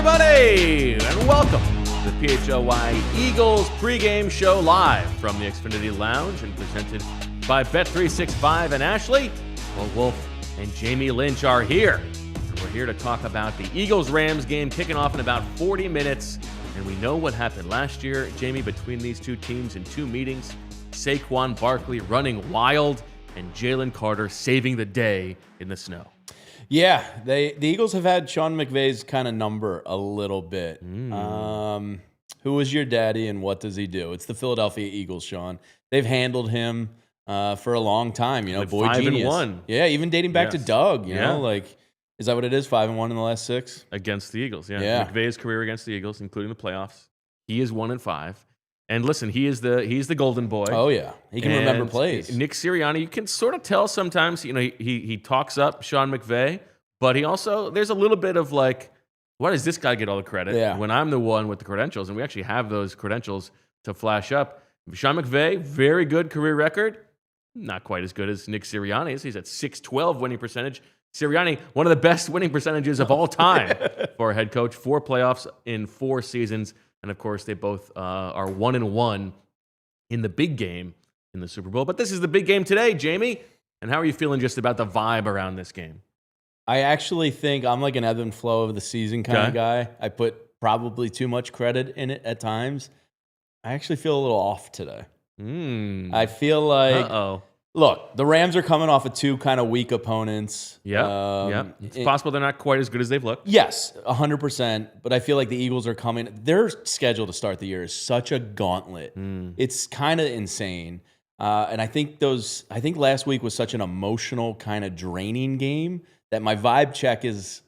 everybody, and welcome to the PHLY Eagles pregame show live from the Xfinity Lounge and presented by Bet365 and Ashley. Well, Wulf and Jamie Lynch are here. And we're here to talk about the Eagles-Rams game kicking off in about 40 minutes. And we know what happened last year, Jamie, between these two teams in two meetings. Saquon Barkley running wild and Jalen Carter saving the day in the snow. Yeah, the Eagles have had Sean McVay's kind of number a little bit. Who was your daddy and what does he do? It's the Philadelphia Eagles, Sean. They've handled him for a long time. You know, boy genius. 5-1. Yeah, even dating back to Doug. You Yeah. know, like, is that what it is? 5-1 in the last 6 Against the Eagles, Yeah. McVay's career against the Eagles, including the playoffs. He is 1-5. And listen, he's the golden boy. Oh yeah, he can remember plays. Nick Sirianni, you can sort of tell sometimes. You know, he talks up Sean McVay, but he also there's a little bit of like, why does this guy get all the credit when I'm the one with the credentials? And we actually have those credentials to flash up. Sean McVay, very good career record, not quite as good as Nick Sirianni's. He's at .612 winning percentage. Sirianni, one of the best winning percentages of all time for a head coach. 4 playoffs in 4 seasons. And, of course, they both are 1-1 in the big game in the Super Bowl. But this is the big game today, Jamie. And how are you feeling just about the vibe around this game? I actually think I'm like an ebb and flow of the season kind of guy. I put probably too much credit in it at times. I actually feel a little off today. I feel like, look, the Rams are coming off of 2 kind of weak opponents. It's possible they're not quite as good as they've looked. Yes, 100%. But I feel like the Eagles are coming. Their schedule to start the year is such a gauntlet. It's kind of insane. And I think last week was such an emotional kind of draining game that my vibe check is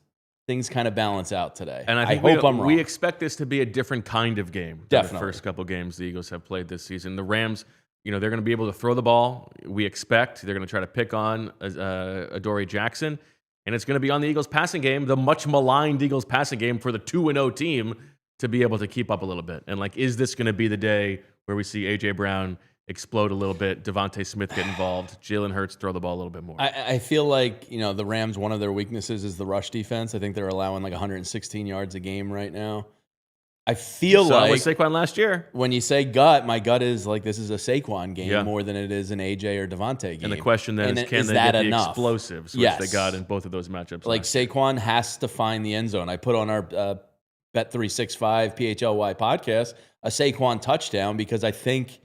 things kind of balance out today. And I hope I'm wrong. We expect this to be a different kind of game than the first couple games the Eagles have played this season. The Rams, you know, they're going to be able to throw the ball. We expect they're going to try to pick on Adoree Jackson. And it's going to be on the Eagles passing game, the much maligned Eagles passing game for the 2-0 team to be able to keep up a little bit. And like, is this going to be the day where we see A.J. Brown explode a little bit, DeVonta Smith get involved, Jalen Hurts throw the ball a little bit more? I feel like, you know, the Rams, one of their weaknesses is the rush defense. I think they're allowing like 116 yards a game right now. I feel like with Saquon last year. When you say gut, my gut is like this is a Saquon game more than it is an AJ or Devontae game. And the question then is, can they get the explosives, which they got in both of those matchups? Like Saquon has to find the end zone. I put on our Bet365 PHLY podcast a Saquon touchdown because I think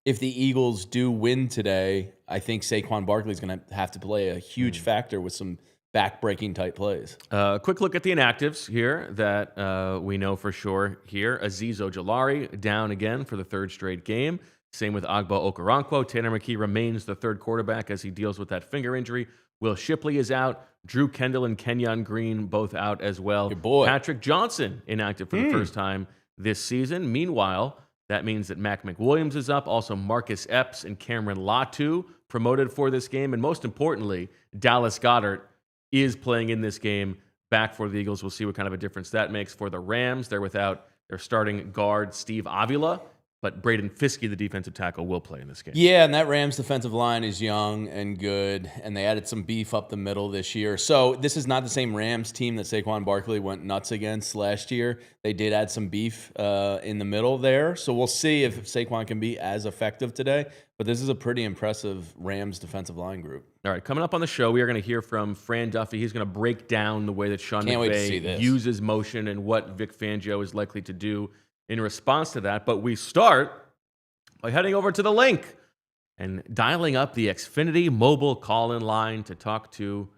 if the Eagles do win today, I think Saquon Barkley is going to have to play a huge factor with some back-breaking type plays. Quick look at the inactives here that we know for sure here. Azeez Ojulari down again for the 3rd straight game. Same with Agbo Okoronkwo. Tanner McKee remains the 3rd quarterback as he deals with that finger injury. Will Shipley is out. Drew Kendall and Kenyon Green both out as well. Good boy. Patrick Johnson inactive for the first time this season. Meanwhile, that means that Mac McWilliams is up. Also, Marcus Epps and Cameron Latu promoted for this game. And most importantly, Dallas Goedert is playing in this game back for the Eagles. We'll see what kind of a difference that makes for the Rams. They're without their starting guard, Steve Avila, but Braden Fiske, the defensive tackle, will play in this game. Yeah, and that Rams defensive line is young and good, and they added some beef up the middle this year. So this is not the same Rams team that Saquon Barkley went nuts against last year. They did add some beef in the middle there. So we'll see if Saquon can be as effective today. But this is a pretty impressive Rams defensive line group. All right, coming up on the show, we are going to hear from Fran Duffy. He's going to break down the way that Sean McVay uses motion and what Vic Fangio is likely to do in response to that. But we start by heading over to the LINC and dialing up the Xfinity mobile call-in line to talk to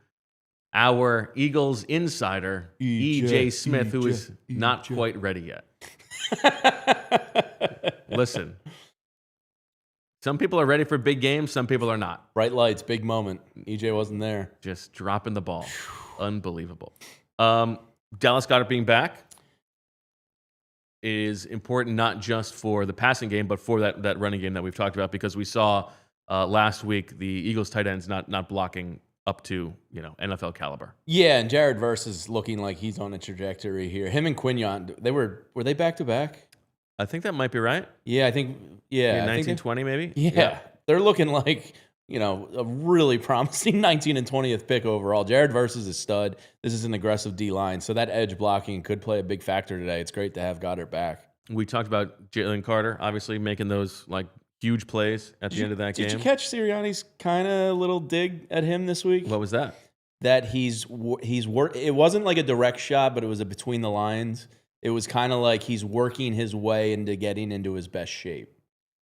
our Eagles insider, E.J. Smith, who is not quite ready yet. Listen, some people are ready for big games, some people are not. Bright lights, big moment. EJ wasn't there. Just dropping the ball. Unbelievable. Dallas Goedert being back is important not just for the passing game, but for that running game that we've talked about, because we saw last week the Eagles tight ends not blocking up to NFL caliber. Yeah, and Jared Verse is looking like he's on a trajectory here. Him and Quinyon, were they back to back? I think that might be right. Yeah, I think 1920 maybe. Yeah, they're looking like a really promising 19 and 20th pick overall. Jared versus a stud. This is an aggressive D-line, so that edge blocking could play a big factor today. It's great to have Goedert back. We talked about Jalen Carter, obviously making those huge plays at the end of that game. Did you catch Sirianni's kind of little dig at him this week? What was that? That it wasn't like a direct shot, but it was a between the lines. It was kind of like he's working his way into getting into his best shape.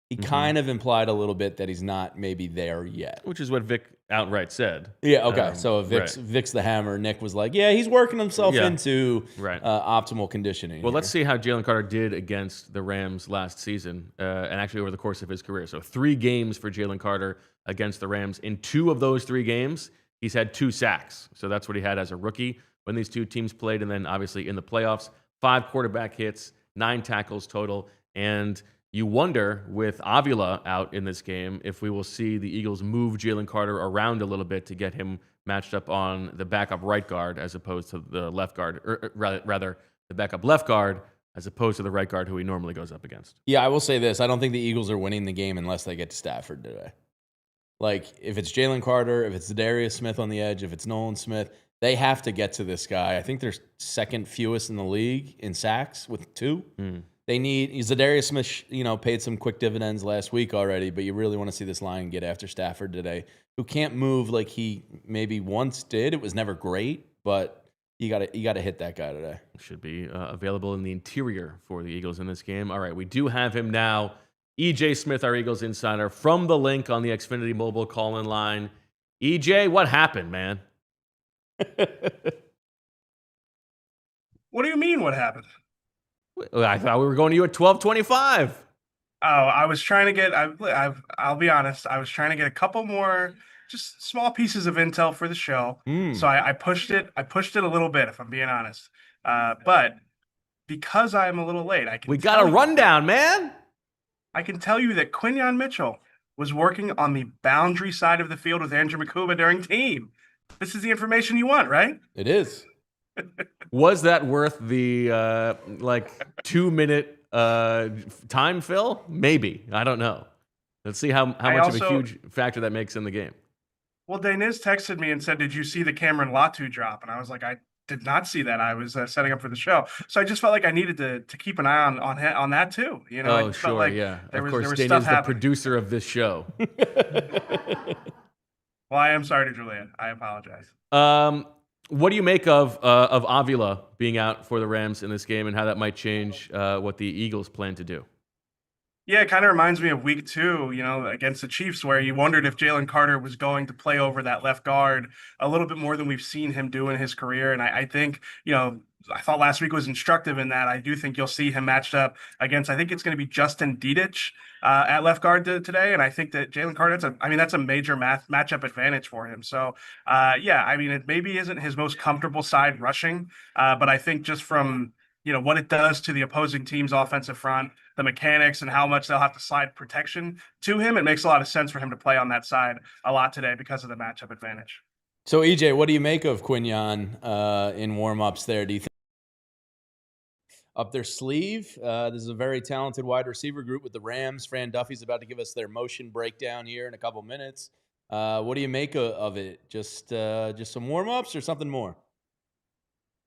He kind of implied a little bit that he's not maybe there yet. Which is what Vic outright said. Yeah, okay. So Vic's the hammer. Nick was like, yeah, he's working himself into optimal conditioning. Well, let's see how Jalen Carter did against the Rams last season and actually over the course of his career. So 3 games for Jalen Carter against the Rams. In 2 of those 3 games, he's had 2 sacks. So that's what he had as a rookie when these 2 teams played. And then obviously in the playoffs, 5 quarterback hits, 9 tackles total. And you wonder, with Avila out in this game, if we will see the Eagles move Jalen Carter around a little bit to get him matched up on the backup right guard as opposed to the left guard, or rather the backup left guard as opposed to the right guard who he normally goes up against. Yeah, I will say this. I don't think the Eagles are winning the game unless they get to Stafford today. Like, if it's Jalen Carter, if it's Darius Smith on the edge, if it's Nolan Smith, they have to get to this guy. I think they're second fewest in the league in sacks with 2. They need Zadarius Smith, paid some quick dividends last week already, but you really want to see this line get after Stafford today, who can't move like he maybe once did. It was never great, but you got to hit that guy today. Should be available in the interior for the Eagles in this game. All right, we do have him now. EJ Smith, our Eagles insider, from the LINC on the Xfinity mobile call-in line. EJ, what happened, man? What do you mean, what happened? I thought we were going to you at 12:25. Oh, I was trying to get. I'll be honest. I was trying to get a couple more, just small pieces of intel for the show. So I pushed it. I pushed it a little bit, if I'm being honest. But because I'm a little late, we got a rundown, man. I can tell you that Quinyon Mitchell was working on the boundary side of the field with Andrew Nacua during team. This is the information you want, right? It is. Was that worth the 2-minute time fill? Maybe. I don't know. Let's see how much of a huge factor that makes in the game. Well, Daniz texted me and said, "Did you see the Cameron Latu drop?" And I was like, "I did not see that. I was setting up for the show." So I just felt like I needed to keep an eye on that too. Oh, sure, like yeah. Of course, Daniz is the producer of this show. Well, I am sorry to Juliet. I apologize. What do you make of Avila being out for the Rams in this game and how that might change what the Eagles plan to do? Yeah, it kind of reminds me of week 2, against the Chiefs, where you wondered if Jalen Carter was going to play over that left guard a little bit more than we've seen him do in his career. And I think, I thought last week was instructive in that. I do think you'll see him matched up against, I think it's going to be Justin Dedich at left guard today. And I think that Jalen Carter, that's a major matchup advantage for him. So, it maybe isn't his most comfortable side rushing, but I think just from, what it does to the opposing team's offensive front, the mechanics and how much they'll have to slide protection to him, it makes a lot of sense for him to play on that side a lot today because of the matchup advantage. So, EJ, what do you make of Quinyon in warm-ups there? Do you think up their sleeve? This is a very talented wide receiver group with the Rams. Fran Duffy's about to give us their motion breakdown here in a couple minutes. What do you make of it? Just some warm-ups or something more?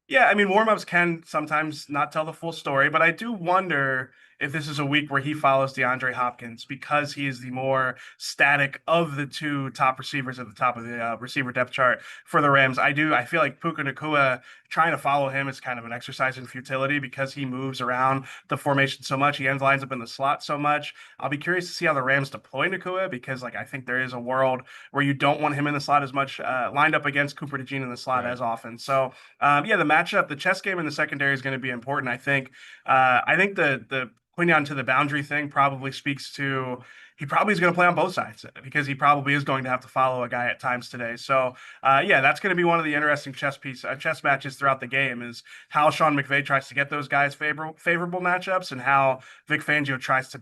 Yeah, warm-ups can sometimes not tell the full story, but I do wonder if this is a week where he follows DeAndre Hopkins because he is the more static of the 2 top receivers at the top of the receiver depth chart for the Rams. I feel like Puka Nacua, trying to follow him is kind of an exercise in futility because he moves around the formation so much. He lines up in the slot so much. I'll be curious to see how the Rams deploy Nacua because I think there is a world where you don't want him in the slot as much, lined up against Cooper DeJean in the slot as often. So, the matchup, the chess game in the secondary is going to be important. I think the Quinyon to the boundary thing probably speaks to he probably is going to play on both sides because he probably is going to have to follow a guy at times today. So, that's going to be one of the interesting chess matches throughout the game is how Sean McVay tries to get those guys favorable matchups and how Vic Fangio tries to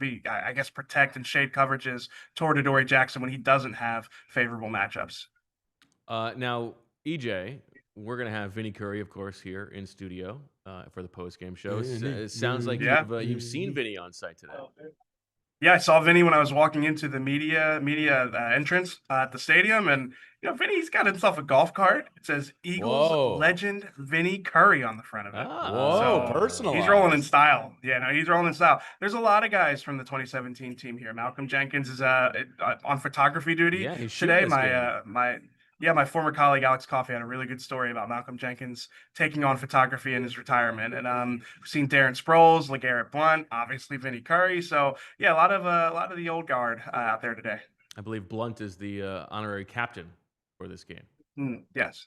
protect and shade coverages toward Adoree Jackson when he doesn't have favorable matchups. Now, EJ, we're going to have Vinny Curry, of course, here in studio for the post-game show. It sounds like you've seen Vinny on site today. Yeah, I saw Vinny when I was walking into the media entrance at the stadium, and Vinny's got himself a golf cart. It says Eagles Whoa. legend Vinny Curry on the front of it. Whoa, So he's rolling in personalized. style. Yeah, no, he's rolling in style. There's a lot of guys from the 2017 team here. Malcolm Jenkins is on photography duty Yeah, he's shooting today. this game. My former colleague Alex Coffey had a really good story about Malcolm Jenkins taking on photography in his retirement, and we've seen Darren Sproles, LeGarrette Blount, obviously Vinny Curry. So yeah, a lot of the old guard out there today. I believe Blunt is the honorary captain for this game. Yes.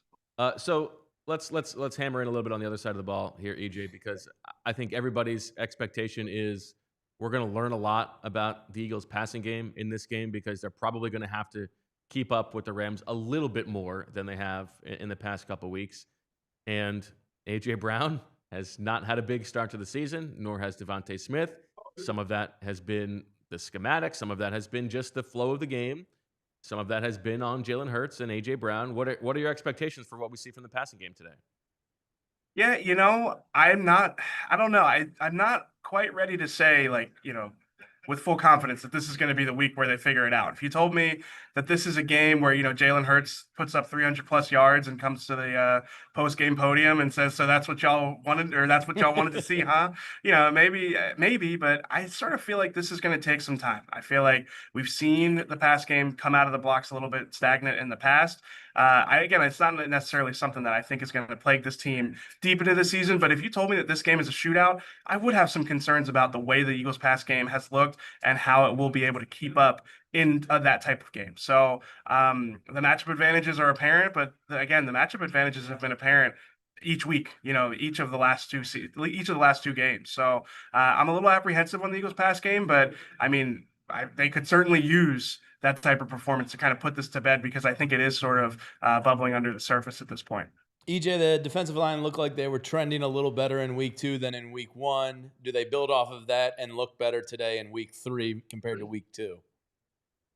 So let's hammer in a little bit on the other side of the ball here, EJ, because I think everybody's expectation is we're going to learn a lot about the Eagles' passing game in this game because they're probably going to have to keep up with the Rams a little bit more than they have in the past couple weeks. And AJ Brown has not had a big start to the season, nor has DeVonta Smith. Some of that has been the schematic. Some of that has been just the flow of the game. Some of that has been on Jalen Hurts and AJ Brown. What are your expectations for what we see from the passing game today? Yeah, I don't know. I'm not quite ready to say, like, with full confidence that this is going to be the week where they figure it out. If you told me that this is a game where, Jalen Hurts puts up 300 plus yards and comes to the post game podium and says, so that's what y'all wanted, or that's what y'all wanted to see, huh? Maybe, but I sort of feel like this is going to take some time. I feel like we've seen the pass game come out of the blocks a little bit stagnant in the past. Again, it's not necessarily something that I think is going to plague this team deep into the season. But if you told me that this game is a shootout, I would have some concerns about the way the Eagles pass game has looked and how it will be able to keep up in that type of game. So the matchup advantages are apparent, but again, the matchup advantages have been apparent each week, each of the last two games. So I'm a little apprehensive on the Eagles pass game, but I mean, they could certainly use that type of performance to kind of put this to bed because I think it is sort of bubbling under the surface at this point. EJ, the defensive line looked like they were trending a little better in week 2 than in week 1. Do they build off of that and look better today in week 3 compared to week 2?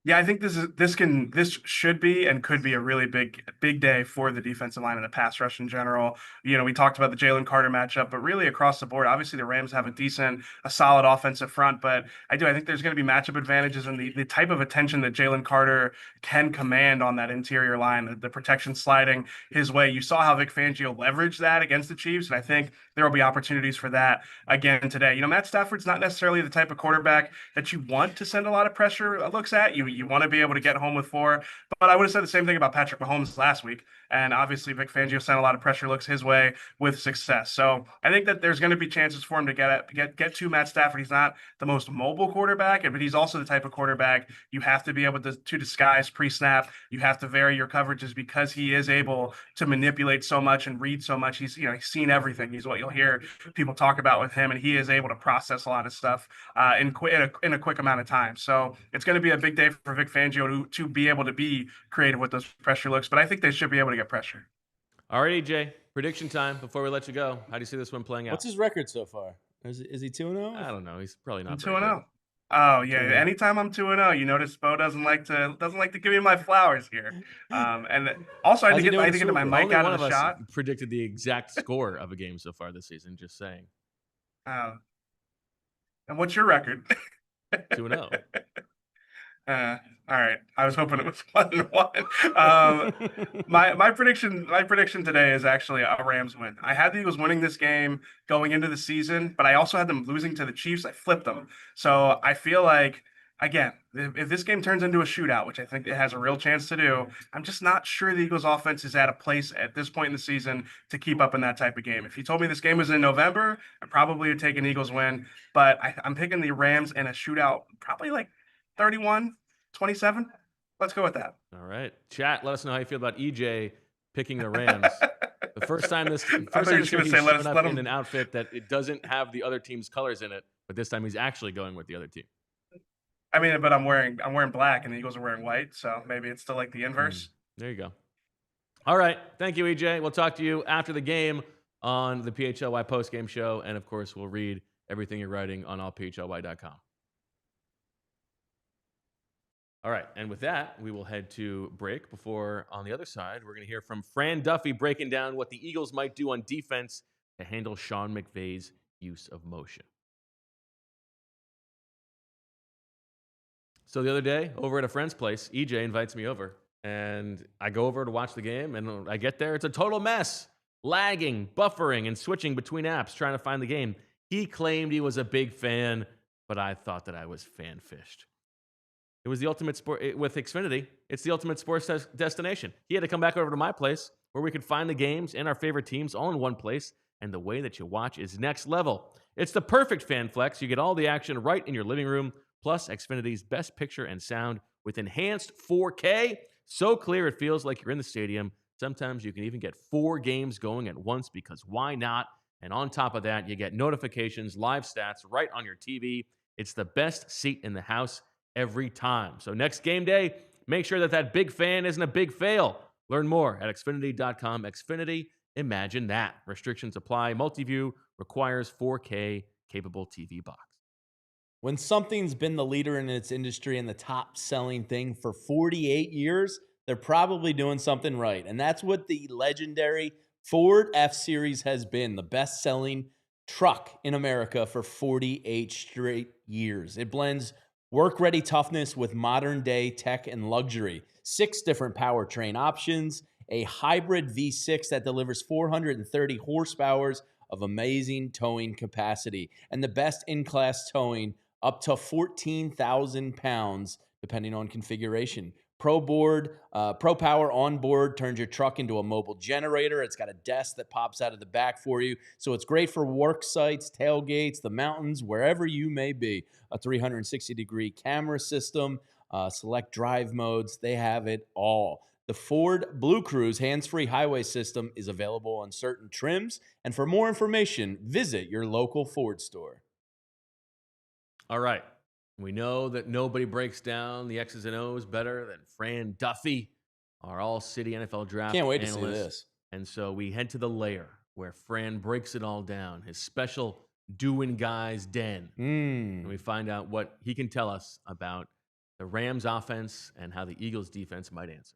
Yeah, I think this should be and could be a really big day for the defensive line and the pass rush in general. We talked about the Jalen Carter matchup, but really across the board, obviously the Rams have a solid offensive front, but I think there's going to be matchup advantages and the type of attention that Jalen Carter can command on that interior line, the protection sliding his way. You saw how Vic Fangio leveraged that against the Chiefs, and I think there will be opportunities for that again today. Matt Stafford's not necessarily the type of quarterback that you want to send a lot of pressure looks at. You want to be able to get home with 4. But I would have said the same thing about Patrick Mahomes last week. And obviously, Vic Fangio sent a lot of pressure looks his way with success. So I think that there's going to be chances for him to get to Matt Stafford. He's not the most mobile quarterback, but he's also the type of quarterback you have to be able to disguise pre-snap. You have to vary your coverages because he is able to manipulate so much and read so much. He's seen everything. He's what you'll hear people talk about with him, and he is able to process a lot of stuff in a quick amount of time. So it's going to be a big day for Vic Fangio to be able to be creative with those pressure looks, but I think they should be able to get pressure. All right, EJ, prediction time before we let you go. How do you see this one playing out? What's his record so far? Is he 2-0? I don't know. He's probably not 2-0. Oh yeah. 2-0. Anytime I'm 2-0, you notice Bo doesn't like to give me my flowers here. And also I had to get my mic Only out one of the us shot. predicted the exact score of a game so far this season. Just saying. And what's your record? 2-0. All right. I was hoping it was 1-1. My prediction today is actually a Rams win. I had the Eagles winning this game going into the season, but I also had them losing to the Chiefs. I flipped them. So I feel like, again, if this game turns into a shootout, which I think it has a real chance to do, I'm just not sure the Eagles offense is at a place at this point in the season to keep up in that type of game. If you told me this game was in November, I probably would take an Eagles win, but I'm picking the Rams in a shootout, probably like 31-27. Let's go with that. All right. Chat, let us know how you feel about EJ picking the Rams. The first time this year he's showing up in an outfit that it doesn't have the other team's colors in it, but this time he's actually going with the other team. I mean, but I'm wearing black and the Eagles are wearing white, so maybe it's still like the inverse. There you go. All right. Thank you, EJ. We'll talk to you after the game on the PHLY post-game show, and of course, we'll read everything you're writing on allphly.com. All right, and with that, we will head to break before, on the other side, we're going to hear from Fran Duffy breaking down what the Eagles might do on defense to handle Sean McVay's use of motion. So the other day, over at a friend's place, EJ invites me over, and I go over to watch the game, and I get there, it's a total mess. Lagging, buffering, and switching between apps trying to find the game. He claimed he was a big fan, but I thought that I was fan-fished. It was the ultimate sport with Xfinity. It's the ultimate sports destination. He had to come back over to my place where we could find the games and our favorite teams all in one place, and the way that you watch is next level. It's the perfect fan flex. You get all the action right in your living room, plus Xfinity's best picture and sound with enhanced 4K. So clear it feels like you're in the stadium. Sometimes you can even get 4 games going at once because why not? And on top of that, you get notifications, live stats right on your TV. It's the best seat in the house every time. So next game day, make sure that big fan isn't a big fail. Learn more at Xfinity.com. Xfinity, imagine that. Restrictions apply. Multiview requires 4K capable TV box. When something's been the leader in its industry and the top selling thing for 48 years, they're probably doing something right. And that's what the legendary Ford F-Series has been, the best-selling truck in America for 48 straight years. It blends work-ready toughness with modern-day tech and luxury. 6 different powertrain options, a hybrid V6 that delivers 430 horsepower of amazing towing capacity, and the best in-class towing up to 14,000 pounds, depending on configuration. Pro Power on board turns your truck into a mobile generator. It's got a desk that pops out of the back for you. So it's great for work sites, tailgates, the mountains, wherever you may be. A 360-degree camera system, select drive modes. They have it all. The Ford Blue Cruise hands-free highway system is available on certain trims. And for more information, visit your local Ford store. All right. We know that nobody breaks down the X's and O's better than Fran Duffy, our all-city NFL draft Can't wait analyst. to see this. And so we head to the lair where Fran breaks it all down, his special doing guys den. And we find out what he can tell us about the Rams offense and how the Eagles defense might answer.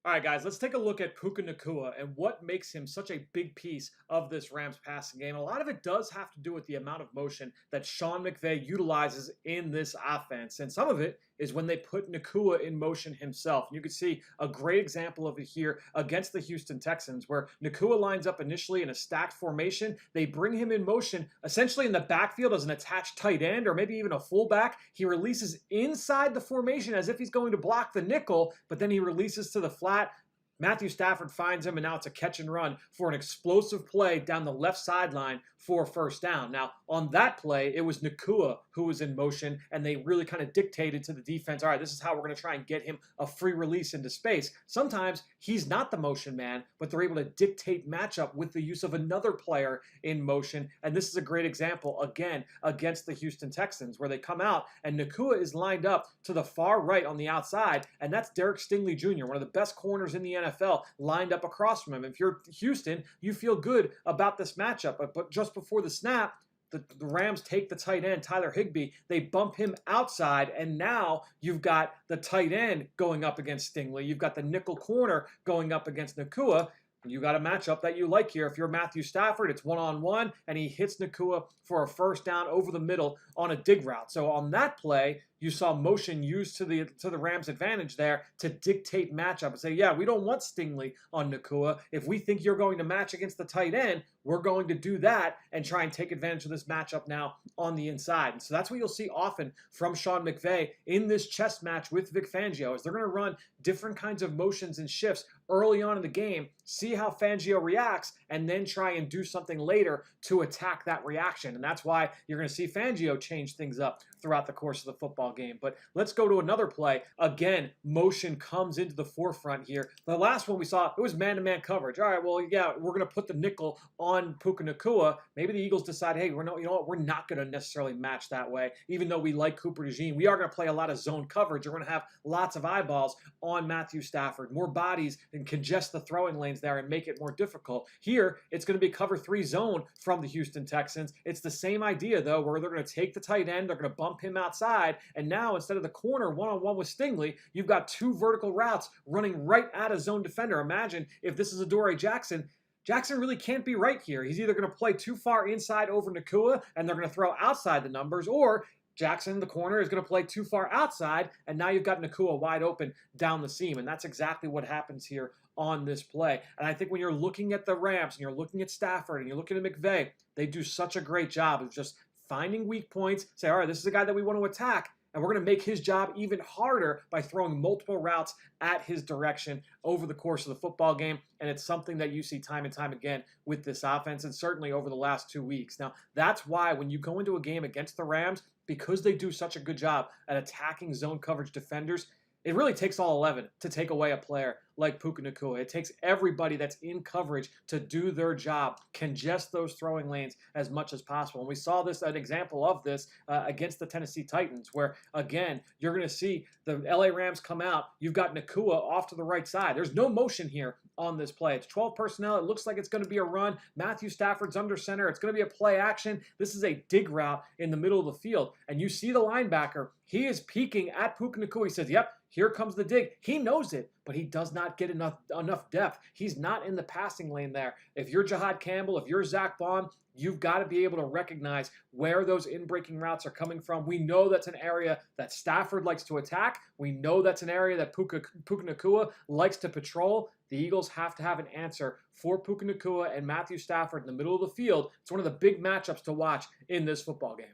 All right, guys, let's take a look at Puka Nacua and what makes him such a big piece of this Rams passing game. A lot of it does have to do with the amount of motion that Sean McVay utilizes in this offense. And some of it is when they put Nacua in motion himself. And you can see a great example of it here against the Houston Texans, where Nacua lines up initially in a stacked formation. They bring him in motion essentially in the backfield as an attached tight end or maybe even a fullback. He releases inside the formation as if he's going to block the nickel, but then he releases to the flat. Matthew Stafford finds him, and now it's a catch and run for an explosive play down the left sideline for a first down. Now, on that play, it was Nacua who was in motion, and they really kind of dictated to the defense, all right, this is how we're going to try and get him a free release into space. Sometimes he's not the motion man, but they're able to dictate matchup with the use of another player in motion, and this is a great example, again, against the Houston Texans, where they come out, and Nacua is lined up to the far right on the outside, and that's Derek Stingley Jr., one of the best corners in the NFL, lined up across from him. If you're Houston, you feel good about this matchup, but just before the snap, the Rams take the tight end, Tyler Higbee. They bump him outside, and now you've got the tight end going up against Stingley. You've got the nickel corner going up against Nacua. You got a matchup that you like here. If you're Matthew Stafford, it's one-on-one, and he hits Nacua for a first down over the middle on a dig route. So on that play, you saw motion used to the Rams' advantage there to dictate matchup and say, yeah, we don't want Stingley on Nacua. If we think you're going to match against the tight end, we're going to do that and try and take advantage of this matchup now on the inside. And so that's what you'll see often from Sean McVay in this chess match with Vic Fangio, is they're going to run different kinds of motions and shifts early on in the game, see how Fangio reacts, and then try and do something later to attack that reaction. And that's why you're going to see Fangio change things up throughout the course of the football game. But let's go to another play. Again, motion comes into the forefront here. The last one we saw, it was man-to-man coverage. All right, well, yeah, we're going to put the nickel on Puka Nacua. Maybe the Eagles decide, hey, you know what, we're not going to necessarily match that way. Even though we like Cooper DeJean, we are going to play a lot of zone coverage. We're going to have lots of eyeballs on Matthew Stafford, more bodies, and congest the throwing lanes there and make it more difficult. Here, it's going to be cover 3 zone from the Houston Texans. It's the same idea, though, where they're going to take the tight end, they're going to bump him outside, and now instead of the corner one-on-one with Stingley, you've got 2 vertical routes running right at a zone defender. Imagine if this is Adoree Jackson. Jackson really can't be right here. He's either going to play too far inside over Nacua, and they're going to throw outside the numbers, or Jackson, the corner, is going to play too far outside, and now you've got Nacua wide open down the seam, and that's exactly what happens here on this play. And I think when you're looking at the Rams and you're looking at Stafford and you're looking at McVay, they do such a great job of just finding weak points, say, all right, this is a guy that we want to attack, and we're going to make his job even harder by throwing multiple routes at his direction over the course of the football game. And it's something that you see time and time again with this offense, and certainly over the last 2 weeks. Now, that's why when you go into a game against the Rams, because they do such a good job at attacking zone coverage defenders, it really takes all 11 to take away a player like Puka Nacua. It takes everybody that's in coverage to do their job, congest those throwing lanes as much as possible. And we saw an example of this against the Tennessee Titans, where, again, you're going to see the LA Rams come out. You've got Nacua off to the right side. There's no motion here on this play. It's 12 personnel. It looks like it's going to be a run. Matthew Stafford's under center. It's going to be a play action. This is a dig route in the middle of the field. And you see the linebacker. He is peeking at Puka Nacua. He says, yep, here comes the dig. He knows it, but he does not get enough depth. He's not in the passing lane there. If you're Jahad Campbell, if you're Zach Baum, you've got to be able to recognize where those in-breaking routes are coming from. We know that's an area that Stafford likes to attack. We know that's an area that Puka Nacua likes to patrol. The Eagles have to have an answer for Puka Nacua and Matthew Stafford in the middle of the field. It's one of the big matchups to watch in this football game.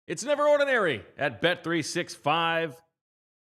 It's never ordinary at Bet365.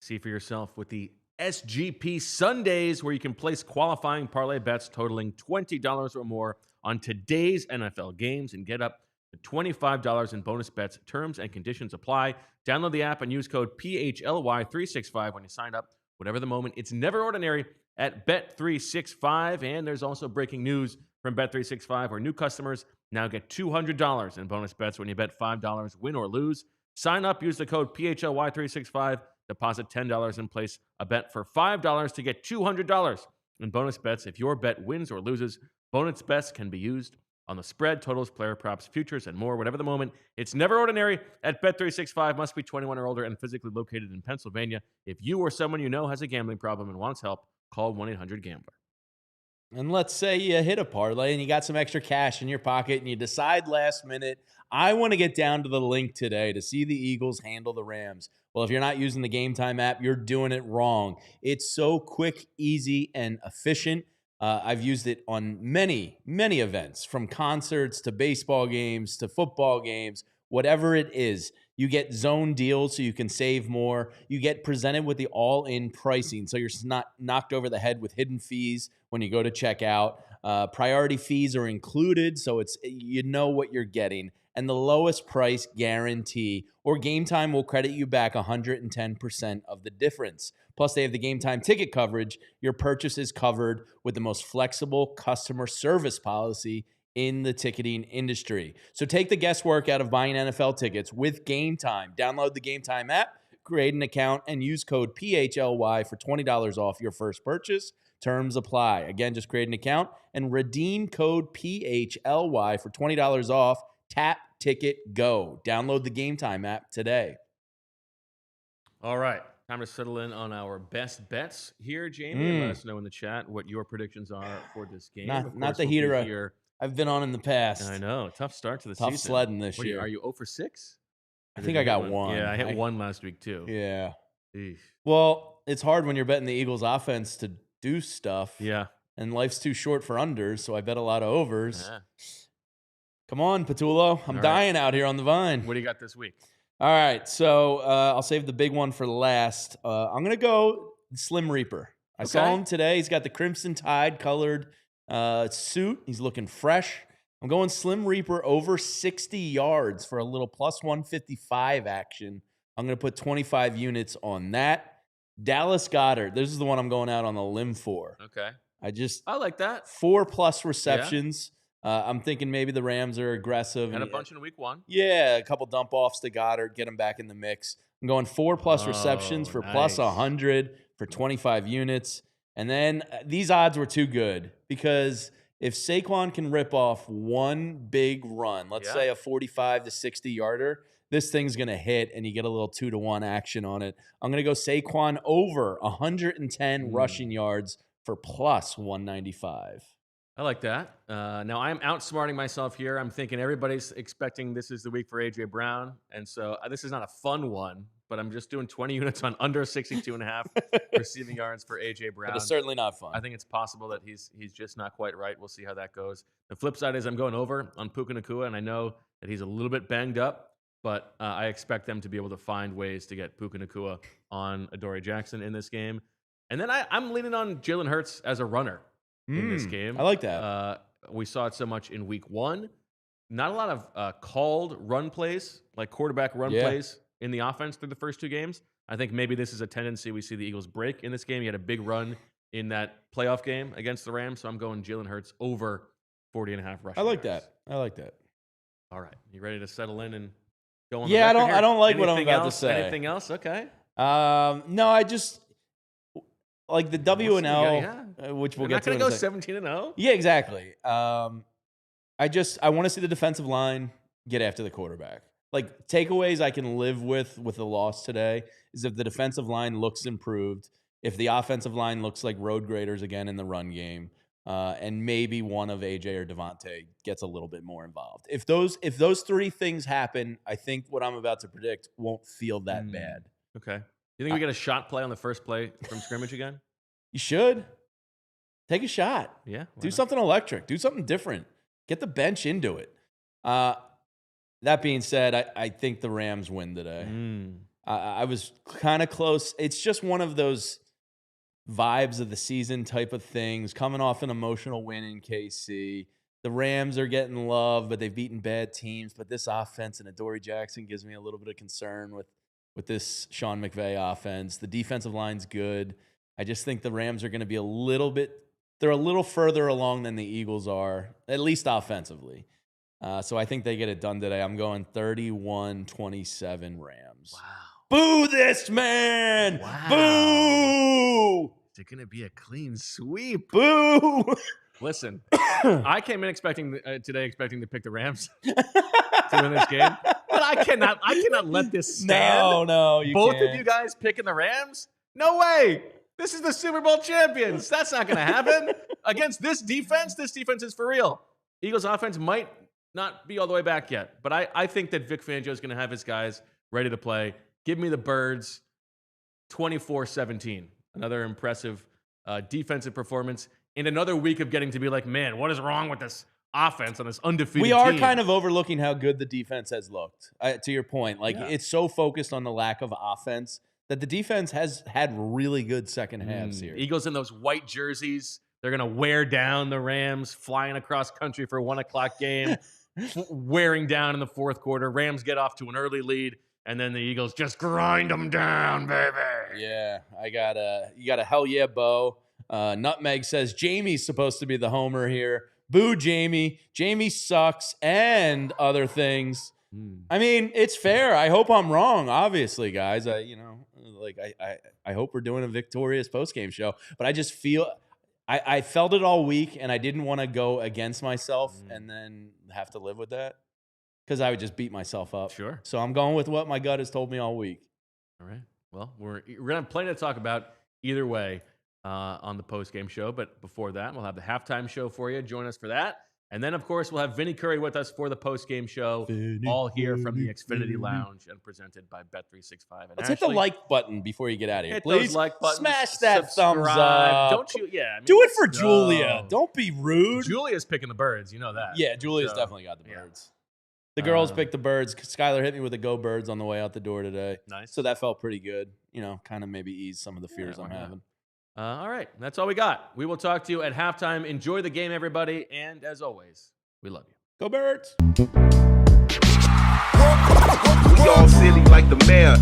See for yourself with the SGP Sundays, where you can place qualifying parlay bets totaling $20 or more on today's NFL games and get up to $25 in bonus bets. Terms and conditions apply. Download the app and use code PHLY365 when you sign up. Whatever the moment, it's never ordinary at Bet365. And there's also breaking news from Bet365, where new customers now get $200 in bonus bets when you bet $5, win or lose. Sign up, use the code PHLY365, deposit $10 and place a bet for $5 to get $200 in bonus bets. If your bet wins or loses, bonus bets can be used on the spread, totals, player props, futures, and more. Whatever the moment, it's never ordinary at Bet365. Must be 21 or older and physically located in Pennsylvania. If you or someone you know has a gambling problem and wants help, call 1-800-GAMBLER. And let's say you hit a parlay and you got some extra cash in your pocket and you decide last minute, I want to get down to the LINC today to see the Eagles handle the Rams. Well, if you're not using the Game Time app, you're doing it wrong. It's so quick, easy, and efficient. I've used it on many, many events, from concerts to baseball games to football games, whatever it is. You get zone deals so you can save more. You get presented with the all-in pricing, so you're not knocked over the head with hidden fees when you go to checkout. Priority fees are included, so you know what you're getting. And the lowest price guarantee, or Game Time will credit you back 110% of the difference. Plus, they have the Game Time ticket coverage. Your purchase is covered with the most flexible customer service policy in the ticketing industry. So take the guesswork out of buying NFL tickets with Game Time. Download the Game Time app, create an account, and use code PHLY for $20 off your first purchase. Terms apply. Again, just create an account and redeem code PHLY for $20 off. Tap, ticket, go. Download the Game Time app today. All right. Time to settle in on our best bets here, Jamie. And let us know in the chat what your predictions are for this game. Not the heater I've been on in the past. I know. Tough start to the season. Tough sledding this year. Are you 0 for 6? I think I got one. Yeah, I hit one last week too. Yeah. Eesh. Well, it's hard when you're betting the Eagles offense to do stuff. Yeah. And life's too short for unders, so I bet a lot of overs. Yeah. Come on, Patullo. I'm dying out here on the vine. What do you got this week? All right, so I'll save the big one for last. I'm going to go Slim Reaper. I saw him today. He's got the Crimson Tide colored suit. He's looking fresh. I'm going Slim Reaper over 60 yards for a little plus 155 action. I'm going to put 25 units on that. Dallas Goedert. This is the one I'm going out on a limb for. Okay. I like that. 4+ receptions. Yeah. I'm thinking maybe the Rams are aggressive. And a bunch in week 1. Yeah, a couple dump offs to Goedert, get him back in the mix. I'm going 4+ receptions for plus 100 for 25 units. And then these odds were too good, because if Saquon can rip off one big run, let's say a 45 to 60 yarder, this thing's going to hit and you get a little 2-to-1 action on it. I'm going to go Saquon over 110 rushing yards for plus 195. I like that. Now, I'm outsmarting myself here. I'm thinking everybody's expecting this is the week for A.J. Brown. And so this is not a fun one, but I'm just doing 20 units on under 62.5 receiving yards for A.J. Brown. But it's certainly not fun. I think it's possible that he's just not quite right. We'll see how that goes. The flip side is I'm going over on Puka Nacua, and I know that he's a little bit banged up, but I expect them to be able to find ways to get Puka Nacua on Adoree Jackson in this game. And then I'm leaning on Jalen Hurts as a runner in this game. I like that. We saw it so much in week 1. Not a lot of called run plays, like quarterback run plays in the offense through the first 2 games. I think maybe this is a tendency we see the Eagles break in this game. He had a big run in that playoff game against the Rams, so I'm going Jalen Hurts over 40.5 rushing. I like that. All right. You ready to settle in and go on? Yeah, the record here? I don't like what I'm Anything about else? to say. Anything else? Okay. No, I just like the W and L, which we'll You're get to. not going to go 17-0. Yeah, exactly. I want to see the defensive line get after the quarterback. Like takeaways I can live with the loss today is if the defensive line looks improved, if the offensive line looks like road graders again in the run game, and maybe one of AJ or DeVonta gets a little bit more involved. If those 3 things happen, I think what I'm about to predict won't feel that bad. Okay. You think we get a shot play on the first play from scrimmage again? You should take a shot. Yeah. Do something electric. Do something different. Get the bench into it. That being said, I think the Rams win today. I was kind of close. It's just one of those vibes of the season type of things. Coming off an emotional win in KC. The Rams are getting love, but they've beaten bad teams. But this offense and Adoree Jackson gives me a little bit of concern with this Sean McVay offense. The defensive line's good. I just think the Rams are going to be they're a little further along than the Eagles are, at least offensively. So I think they get it done today. I'm going 31-27 Rams. Wow. Boo this man! Wow. Boo! Is it going to be a clean sweep? Boo! Listen, I came in expecting to pick the Rams to win this game, but I cannot let this stand. No, you Both can't. of you guys picking the Rams? No way. This is the Super Bowl champions. That's not going to happen against this defense. This defense is for real. Eagles offense might not be all the way back yet, but I think that Vic Fangio is going to have his guys ready to play. Give me the Birds 24-17. Another impressive defensive performance. And another week of getting to be like, man, what is wrong with this offense on this undefeated We are team? kind of overlooking how good the defense has looked. To your point, it's so focused on the lack of offense that the defense has had really good second halves here. Eagles in those white jerseys. They're going to wear down the Rams, flying across country for a 1:00 game, wearing down in the fourth quarter. Rams get off to an early lead, and then the Eagles just grind them down, baby. Yeah, you got a hell yeah, Bo. Nutmeg says Jamie's supposed to be the homer here. Boo, Jamie. Jamie sucks and other things. I mean, it's fair. I hope I'm wrong, obviously, guys. I hope we're doing a victorious postgame show. But I just feel I felt it all week, and I didn't want to go against myself and then have to live with that because I would just beat myself up. Sure. So I'm going with what my gut has told me all week. All right. Well, we're going to have plenty to talk about either way on the postgame show. But before that, we'll have the halftime show for you. Join us for that. And then, of course, we'll have Vinny Curry with us for the postgame show, all here from the Xfinity Lounge and presented by Bet365. Let's hit the like button before you get out of here, hit please. Those like buttons, smash that thumbs subscribe. up. Don't you? Yeah. I mean, do it for Julia. Don't be rude. Julia's picking the Birds. You know that. Yeah, Julia's definitely got the Birds. The girls picked the Birds. Skylar hit me with a Go Birds on the way out the door today. Nice. So that felt pretty good. You know, kind of maybe ease some of the fears I'm having. All right. That's all we got. We will talk to you at halftime. Enjoy the game, everybody. And as always, we love you. Go Birds. We all silly like the mayor.